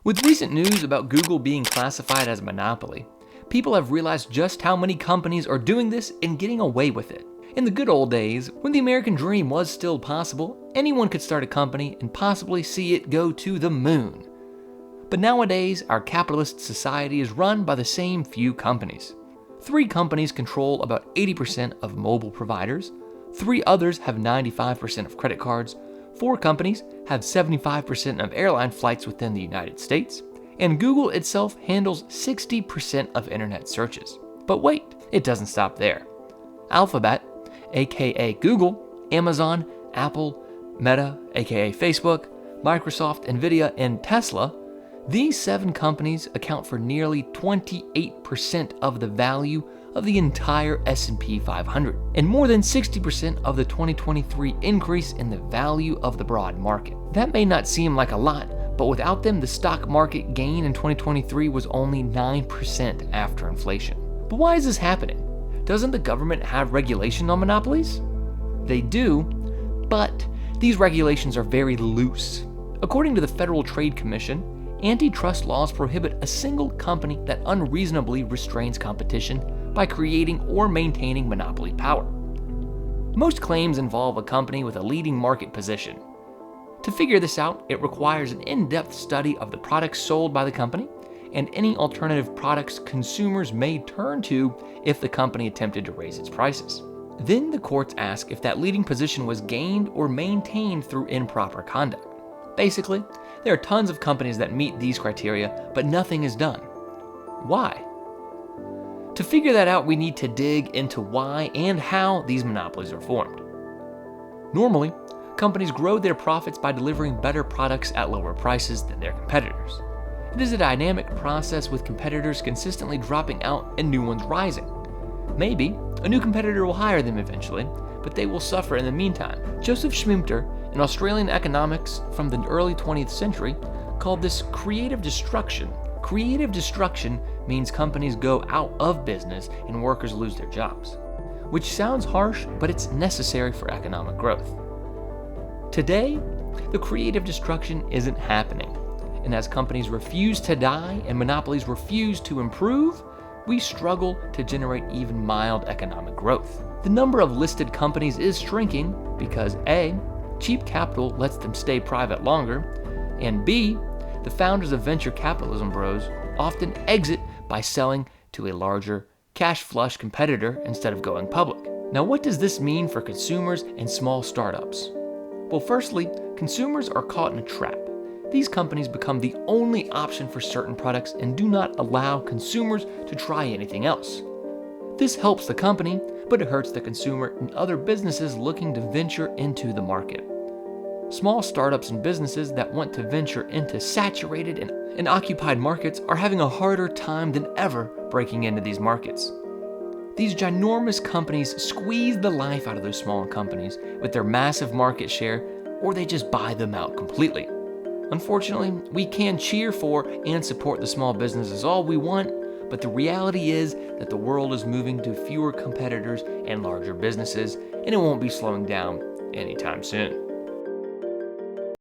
With recent news about Google being classified as a monopoly, people have realized just how many companies are doing this and getting away with it. In the good old days, when the American dream was still possible, anyone could start a company and possibly see it go to the moon. But nowadays, our capitalist society is run by the same few companies. 3 companies control about 80% of mobile providers, 3 others have 95% of credit cards, 4 companies have 75% of airline flights within the United States, and Google itself handles 60% of internet searches. But wait, it doesn't stop there. Alphabet, aka Google, Amazon, Apple, Meta, aka Facebook, Microsoft, Nvidia, and Tesla, these 7 companies account for nearly 28% of the value of the entire S&P 500, and more than 60% of the 2023 increase in the value of the broad market. That may not seem like a lot, but without them, the stock market gain in 2023 was only 9% after inflation. But why is this happening? Doesn't the government have regulation on monopolies? They do, but these regulations are very loose. According to the Federal Trade Commission, antitrust laws prohibit a single company that unreasonably restrains competition by creating or maintaining monopoly power. Most claims involve a company with a leading market position. To figure this out, it requires an in-depth study of the products sold by the company and any alternative products consumers may turn to if the company attempted to raise its prices. Then the courts ask if that leading position was gained or maintained through improper conduct. Basically, there are tons of companies that meet these criteria, but nothing is done. Why? To figure that out, we need to dig into why and how these monopolies are formed. Normally, companies grow their profits by delivering better products at lower prices than their competitors. It is a dynamic process with competitors consistently dropping out and new ones rising. Maybe a new competitor will hire them eventually, but they will suffer in the meantime. Joseph Schumpeter, an Australian economics from the early 20th century, called this creative destruction. Creative destruction means companies go out of business and workers lose their jobs, which sounds harsh, but it's necessary for economic growth. Today, the creative destruction isn't happening, and as companies refuse to die and monopolies refuse to improve, we struggle to generate even mild economic growth. The number of listed companies is shrinking because A, cheap capital lets them stay private longer, and B, the founders of venture capitalism bros often exit by selling to a larger, cash-flush competitor instead of going public. Now, what does this mean for consumers and small startups? Well, firstly, consumers are caught in a trap. These companies become the only option for certain products and do not allow consumers to try anything else. This helps the company, but it hurts the consumer and other businesses looking to venture into the market. Small startups and businesses that want to venture into saturated and occupied markets are having a harder time than ever breaking into these markets. These ginormous companies squeeze the life out of those small companies with their massive market share, or they just buy them out completely. Unfortunately, we can cheer for and support the small businesses all we want, but the reality is that the world is moving to fewer competitors and larger businesses, and it won't be slowing down anytime soon.